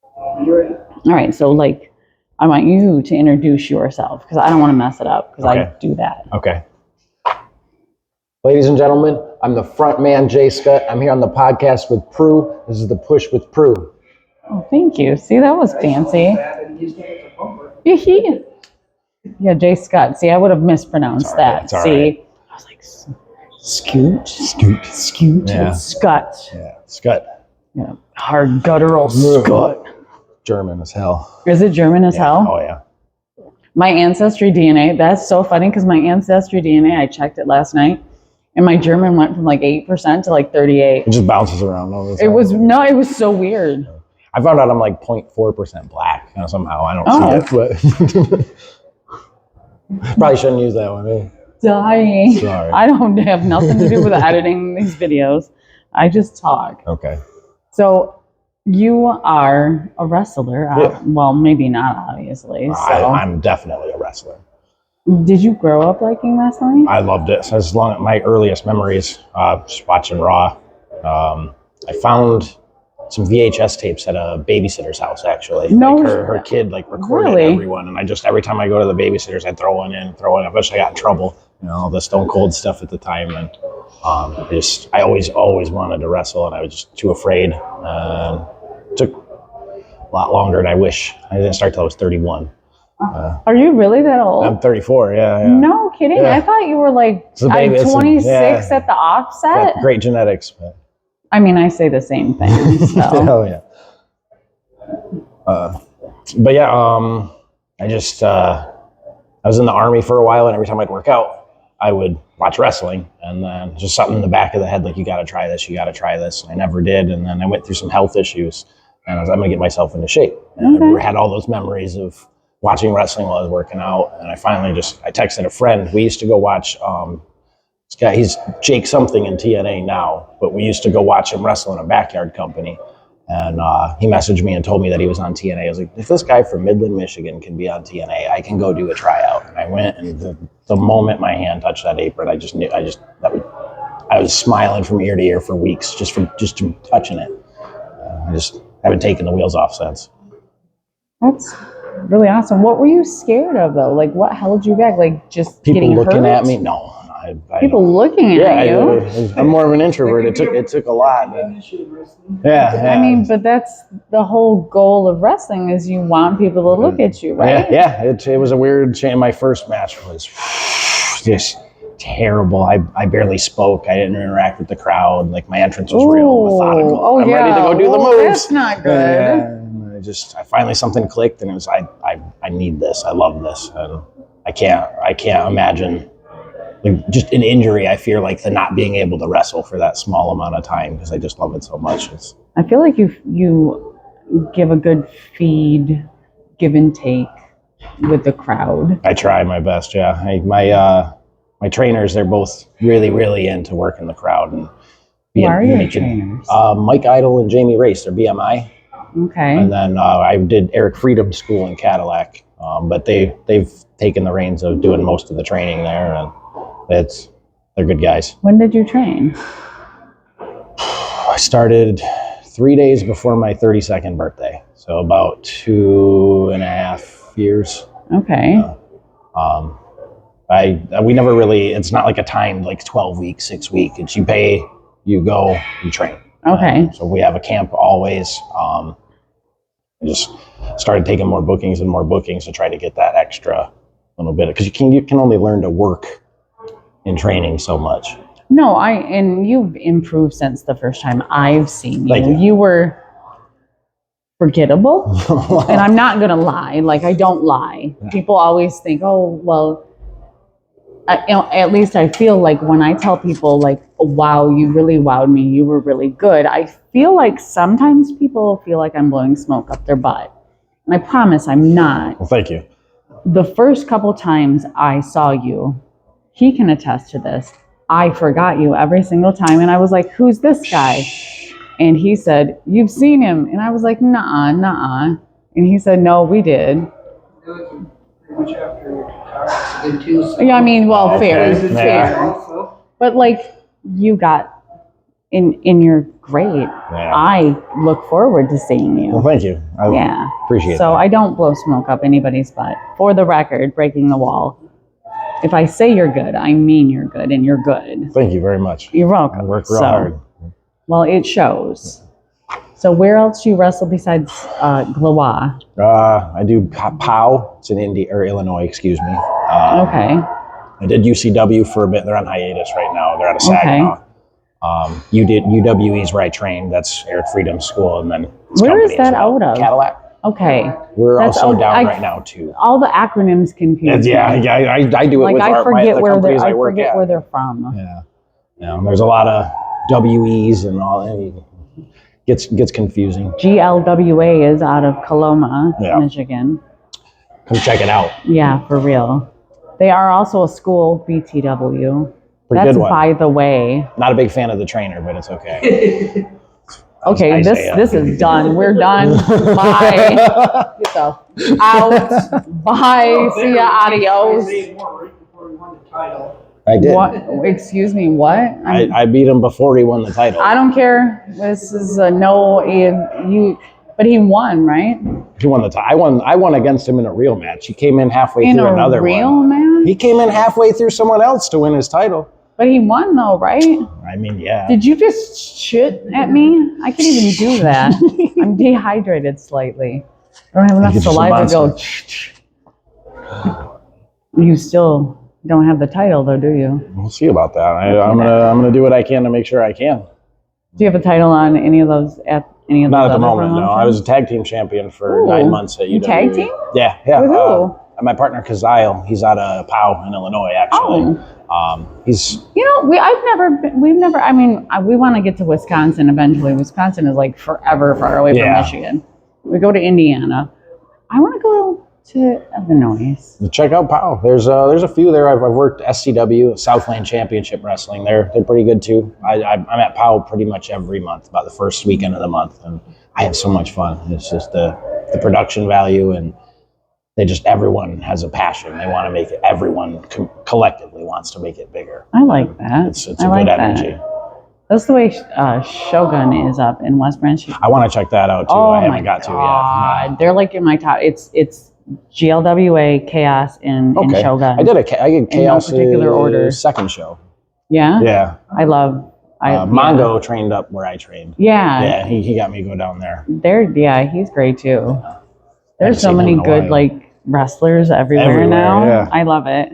All right, so like, I want you to introduce yourself because I don't want to mess it up because I do that. Okay. Ladies and gentlemen, I'm the front man, Jay Skutt. I'm here on the podcast with Prue. This is the Push with Prue. Oh, thank you. See, that was fancy. Yeah, Jay Skutt. See, I would have mispronounced that. See, right. I was like, Scoot. Yeah. It's Skutt. Yeah, Skutt. Yeah, hard guttural Skutt. German as hell. Is it German as hell? Oh, yeah. My ancestry DNA, that's so funny because my ancestry DNA, I checked it last night, and my German went from like 8% to like 38%. It just bounces around all the time. It was so weird. I found out I'm like 0.4% black. Somehow I don't see it, but probably shouldn't use that one. Eh? Dying. Sorry. I don't have nothing to do with editing these videos. I just talk. Okay. So you are a wrestler. Well, maybe not, obviously. So. I'm definitely a wrestler. Did you grow up liking wrestling? I loved it. So as long as my earliest memories, just watching Raw. I found some VHS tapes at a babysitter's house, actually. No, like her kid recorded everyone, and I just every time I go to the babysitter's, I'd throw one in. I wish I got in trouble, the Stone Cold stuff at the time, and I always wanted to wrestle, and I was just too afraid. It took a lot longer than I wish. I didn't start till I was 31. Are you really that old? I'm 34. Yeah. No kidding. Yeah. I thought you were like I'm 26 at the offset. Great genetics. But. I mean, I say the same thing. So. Hell yeah. But yeah, I was in the Army for a while, and every time I'd work out, I would watch wrestling, and then just something in the back of the head, like, you got to try this. And I never did, and then I went through some health issues, and I was like, I'm going to get myself into shape. And I had all those memories of watching wrestling while I was working out, and I finally I texted a friend. We used to go watch this guy, he's Jake something in TNA now, but we used to go watch him wrestle in a backyard company. And he messaged me and told me that he was on TNA. I was like, if this guy from Midland, Michigan can be on TNA, I can go do a tryout. And I went, and the moment my hand touched that apron, I just knew, I was smiling from ear to ear for weeks, just from touching it. I just haven't taken the wheels off since. That's really awesome. What were you scared of, though? Like, what held you back? Like, just people getting looking hurt? At me? No. People looking at you. I'm more of an introvert. It took a lot. Yeah. I mean, but that's the whole goal of wrestling is you want people to look at you, right? Yeah. It was a weird change. My first match was just terrible. I barely spoke. I didn't interact with the crowd. Like, my entrance was real methodical. I'm ready to go do the moves. That's not good. And I finally something clicked, and it was I need this. I love this, and I can't imagine. Like, just an injury, I fear, like the not being able to wrestle for that small amount of time, because I just love it so much. I feel like you give a good feed, give and take with the crowd. I try my best, yeah. My trainers, they're both really, really into working the crowd. And who are your trainers? Mike Idle and Jamie Race, they're BMI. Okay. And then I did Eric Freedom School in Cadillac, but they've taken the reins of doing most of the training there, and they're good guys. When did you train? I started 3 days before my 32nd birthday, so about 2.5 years. Okay. We never really. It's not like a timed, like 12 weeks, 6 weeks. It's you pay, you go, you train. Okay. So we have a camp always. I just started taking more bookings to try to get that extra little bit, because you can only learn to work in training so much. No, and you've improved since the first time I've seen you. Thank you. You were forgettable, and I'm not gonna lie. Like, I don't lie. Yeah. People always think, oh, well, at least I feel like when I tell people, like, oh, wow, you really wowed me, you were really good, I feel like sometimes people feel like I'm blowing smoke up their butt, and I promise I'm not. Well, thank you. The first couple times I saw you, he can attest to this, I forgot you every single time. And I was like, who's this guy? And he said, you've seen him. And I was like, nuh-uh. And he said, no, we did. It was pretty much after your car accident too. So. Yeah, I mean, well, fair. But like, you got and you're great. Yeah. I look forward to seeing you. Well, thank you. I appreciate So that. I don't blow smoke up anybody's butt. For the record, breaking the wall. If I say you're good, I mean you're good, and you're good. Thank you very much. You're welcome. I work real hard. Well, it shows. So where else do you wrestle besides Gloire? I do POW. It's in Illinois, excuse me. Okay. I did UCW for a bit. They're on hiatus right now. They're out of Saginaw. You did UWE's where I trained. That's Air Freedom School, and then where is that out of? Cadillac. Okay. We're also down right now too. All the acronyms confuse me. I do it with I forget the where companies they're. I work at. Where they're from. Yeah. There's a lot of WEs and all. And it gets confusing. GLWA is out of Coloma, Michigan. Come check it out. Yeah, for real. They are also a school, BTW. That's by the way. Not a big fan of the trainer, but it's okay. Okay, this is done. We're done. Bye. Get the out. Bye. See ya. Adios. I did. What? Excuse me. What? I beat him before he won the title. I don't care. This is a no. But he won, right? He won the title. I won against him in a real match. He came in halfway through another one. In a real match? He came in halfway through someone else to win his title. But he won though, right? I mean, yeah. Did you just shit at me? I can't even do that. I'm dehydrated slightly. I don't have enough saliva to go. You still don't have the title though, do you? We'll see about that. I'm gonna do what I can to make sure I can. Do you have a title on any of those Not at the moment, no. I was a tag team champion for 9 months at UW. Tag team? Yeah. With who? My partner Kazile, he's out of POW in Illinois, actually. He's. We want to get to Wisconsin eventually. Wisconsin is like forever far away from Michigan. We go to Indiana. I want to go to Illinois. Check out POW. There's a few there. I've worked SCW, Southland Championship Wrestling. They're pretty good too. I'm at POW pretty much every month, about the first weekend of the month, and I have so much fun. It's just the production value, and everyone has a passion. They want to make it. Everyone collectively wants to make it bigger. I like that. It's a good energy. That's the way Shogun is up in West Branch. I want to check that out too. I haven't got to yet. No. They're like in my top. It's GLWA, Chaos, and Shogun. I did Chaos in no particular order. Second show. Yeah? Yeah. I love... Mongo trained up where I trained. Yeah. Yeah, he got me to go down there. He's great too. There's so many good wrestlers everywhere now. Yeah. I love it.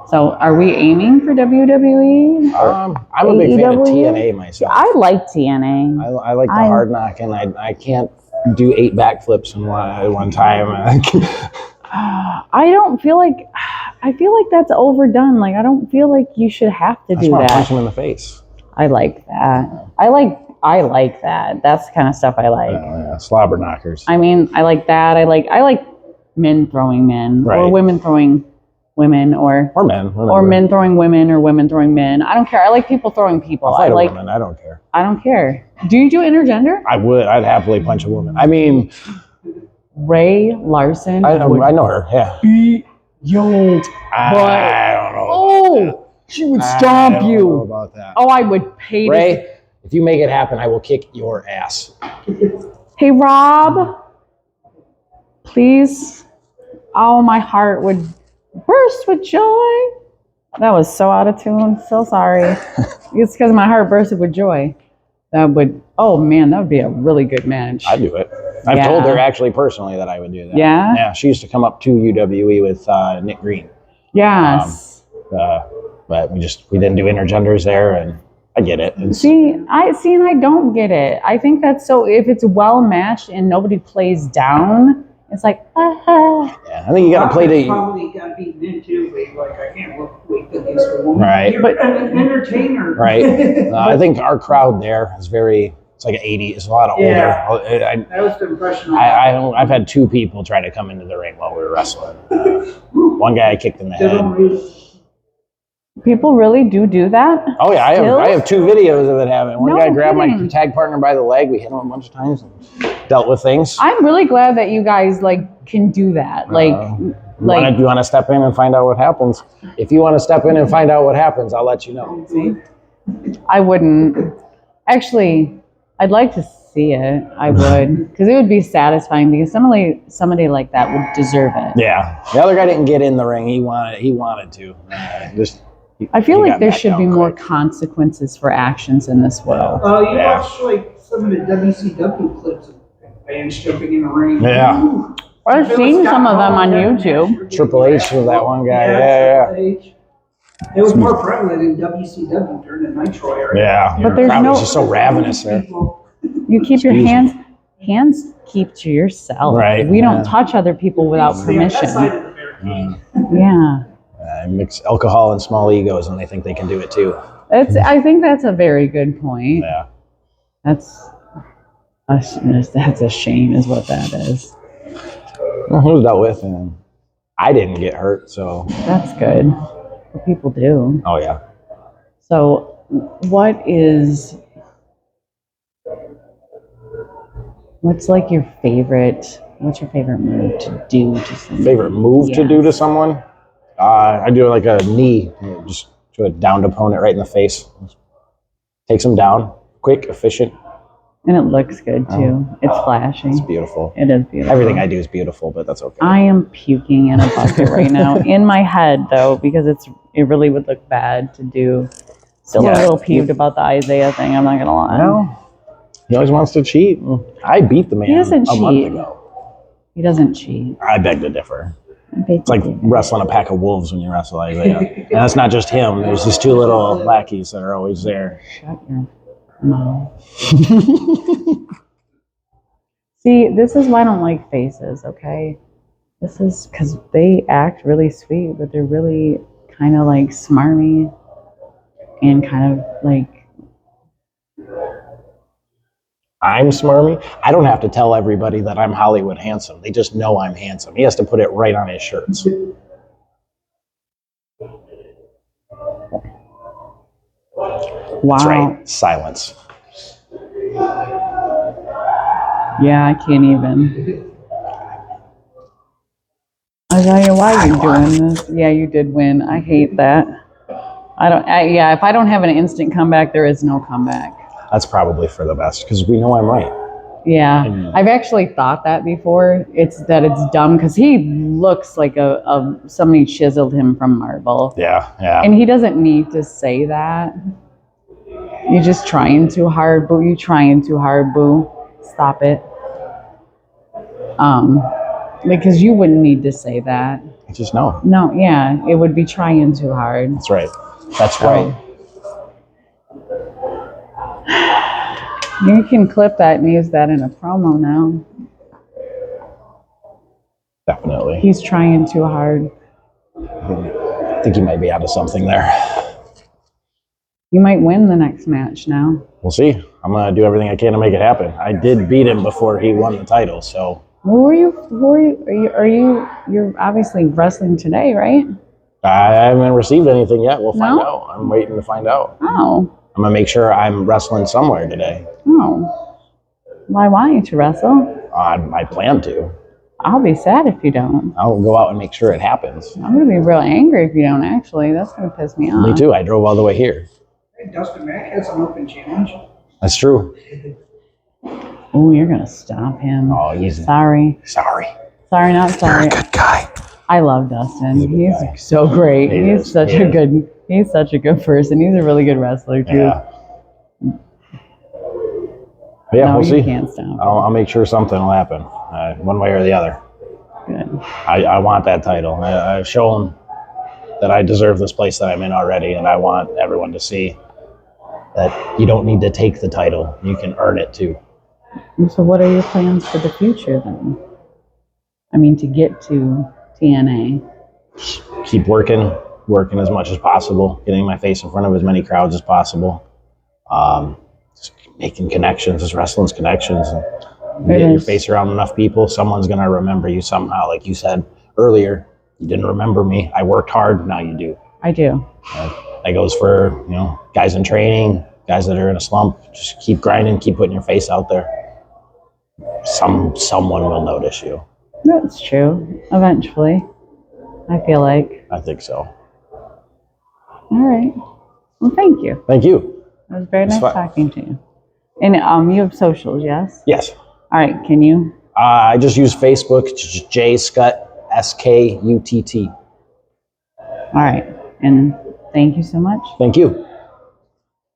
So are we aiming for WWE? I'm a big fan of TNA myself. I like TNA. I like the hard knock, and I can't do 8 backflips in one time. I feel like that's overdone. Like I don't feel like you should have to do that. Punch him in the face. I like that. I like that. That's the kind of stuff I like. Slobber knockers. I mean, I like that. I like men throwing men, or women throwing women, or men, or men throwing women, or women throwing men. I don't care. I like people throwing people. I'll fight a woman. I don't care. I don't care. Do you do intergender? I would. I'd happily punch a woman. I mean, Ray Larson. I know her. Yeah. Yo. I don't know. Oh, she would stomp you. I don't know about that. Oh, I would pay Ray, if you make it happen, I will kick your ass. Hey, Rob. Please. Oh, my heart would burst with joy. That was so out of tune. So sorry. It's because my heart bursted with joy. That would be a really good match. I'd do it. I've told her actually personally that I would do that. Yeah? Yeah, she used to come up to UWE with Nick Green. Yes. But we didn't do intergenders there, and I get it. And I don't get it. I think that's so, if it's well matched and nobody plays down, it's like, Yeah, I think you got to play the... Probably got beaten into, but I can't wait till these for women. Right. But an entertainer. Right. I think our crowd there is it's like an 80. It's a lot of older. That was the impression I've had 2 people try to come into the ring while we were wrestling. One guy I kicked in the head. People really do that? Oh yeah, I have 2 videos of it happening. One guy grabbed my tag partner by the leg. We hit him a bunch of times and dealt with things. I'm really glad that you guys can do that. You want to step in and find out what happens? If you want to step in and find out what happens, I'll let you know. See? I wouldn't. Actually, I'd like to see it. I would, because it would be satisfying. Because somebody like that would deserve it. Yeah, the other guy didn't get in the ring. He wanted to. I feel he like got there back should be down more quick. consequences for actions in this world. You Yeah. watch like some of the WCW clips of fans jumping in the ring. Yeah. Ooh. I've seen some of them on YouTube. Triple H was that one guy. Yeah. H. It was more prevalent in WCW during the Nitro era. Yeah. But there's crowd no- was just so ravenous there. You keep your Excuse me. hands keep to yourself. Right, We yeah. don't touch other people without Stay on that side permission. of the barricade. Yeah. Mix alcohol and small egos, and they think they can do it too. I think that's a very good point. Yeah. That's a shame is what that is. Well, it was dealt with, and I didn't get hurt, so. That's good. But people do. Oh yeah. So what's like your favorite, what's your favorite move to do to someone? Favorite move to Yes. do to someone? I do like a knee, just to a downed opponent right in the face. Takes them down, quick, efficient. And it looks good too. It's flashy. It's beautiful. It is beautiful. Everything I do is beautiful, but that's okay. I am puking in a bucket right now. In my head though, because it really would look bad to do. Still Yeah. a little peeved about the Isaiah thing, I'm not gonna lie. No. He always wants to cheat. I beat the man He doesn't a cheat. month ago. He doesn't cheat. I beg to differ. It's like wrestling a pack of wolves when you wrestle Isaiah. And that's not just him. There's these two little lackeys that are always there. Shut your mouth. See, this is why I don't like faces, okay? This is because they act really sweet, but they're really kind of like smarmy and kind of like. I'm smarmy. I don't have to tell everybody that I'm Hollywood handsome. They just know I'm handsome. He has to put it right on his shirts. Wow. That's right. Silence. Yeah, I can't even. I tell you why you're doing this. Yeah, you did win. I hate that. Yeah, if I don't have an instant comeback, there is no comeback. That's probably for the best because we know I'm right. Yeah, I've actually thought that before. It's dumb because he looks like somebody chiseled him from marble. Yeah, yeah. And he doesn't need to say that. You're just trying too hard, boo. You trying too hard, boo. Stop it. Because you wouldn't need to say that. I just know. No, yeah, it would be trying too hard. That's right. That's right. You can clip that and use that in a promo now. Definitely. He's trying too hard. I think he might be onto something there. You might win the next match now. We'll see. I'm going to do everything I can to make it happen. I did beat him before he won the title, so. You're obviously wrestling today, right? I haven't received anything yet. We'll find No? out. I'm waiting to find out. Oh. I'm going to make sure I'm wrestling somewhere today. Oh. Why want you to wrestle? I plan to. I'll be sad if you don't. I'll go out and make sure it happens. I'm going to be real angry if you don't, actually. That's going to piss me off. Me too. I drove all the way here. Hey, Dustin Mack has an open challenge. That's true. Oh, you're going to stop him. Oh, he's Sorry. sorry. Sorry, not sorry. You're a good guy. I love Dustin. He's a good guy. He's so great. He He's is. such He a is. good. He's such a good person. He's a really good wrestler too. Yeah. But yeah, No, we'll you see. can't stop. I'll make sure something will happen, one way or the other. Good. I want that title. I've shown that I deserve this place that I'm in already, and I want everyone to see that you don't need to take the title. You can earn it too. And so, what are your plans for the future then? I mean, to get to TNA. Keep working as much as possible, getting my face in front of as many crowds as possible. Just making connections, just wrestling's connections. And you get your face around enough people, someone's going to remember you somehow. Like you said earlier, you didn't remember me. I worked hard, now you do. I do. That goes for, guys in training, guys that are in a slump. Just keep grinding, keep putting your face out there. Someone will notice you. That's true. Eventually, I feel like. I think so. All right. Well, thank you. Thank you. It was very nice fun. talking to you. And you have socials, yes? Yes. All right, can you? I just use Facebook, J Skutt, SKUTT. All right, and thank you so much. Thank you.